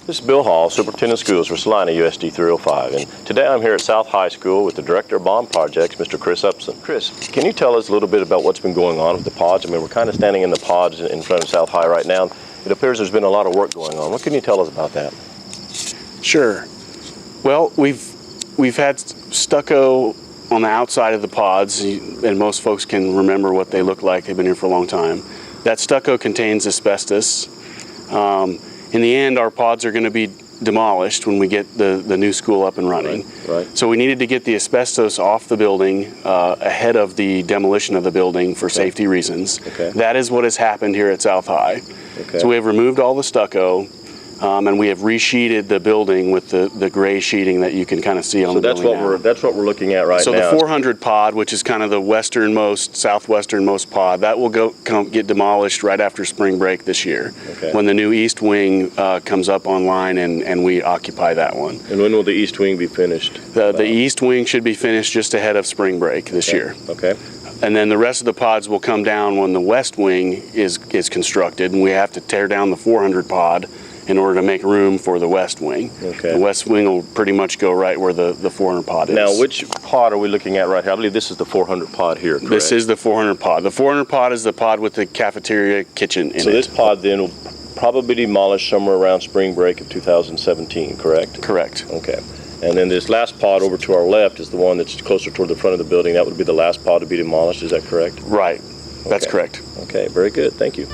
This is Bill Hall, Superintendent of Schools for Salina USD 305, and today I'm here at South High School with the Director of Bond Projects, Mr. Chris Upson. Chris, can you tell us a little bit about what's been going on with the pods? I mean, we're kind of standing in the pods in front of South High right now. It appears there's been a lot of work going on. What can you tell us about that? Sure. Well, we've had stucco on the outside of the pods, and most folks can remember what they look like. They've been here for a long time. That stucco contains asbestos. In the end, our pods are going to be demolished when we get the new school up and running. Right. So we needed to get the asbestos off the building ahead of the demolition of the building for safety reasons. Okay. That is what has happened here at South High. Okay. So we have removed all the stucco, and we have resheeted the building with the gray sheeting that you can kind of see on the building now. That's what we're looking at right now. So the 400 pod, which is kind of the southwesternmost pod, that will get demolished right after spring break this year, when the new east wing comes up online and we occupy that one. And when will the east wing be finished? The east wing should be finished just ahead of spring break this year. Okay. And then the rest of the pods will come down when the west wing is constructed, and we have to tear down the 400 pod in order to make room for the west wing. Okay. The west wing will pretty much go right where the 400 pod is. Now, which pod are we looking at right here? I believe this is the 400 pod here, correct? This is the 400 pod. The 400 pod is the pod with the cafeteria kitchen in it. So this pod then will probably be demolished somewhere around spring break of 2017, correct? Correct. Okay. And then this last pod over to our left is the one that's closer toward the front of the building. That would be the last pod to be demolished, is that correct? Right. That's Okay. correct. Okay, very good. Thank you.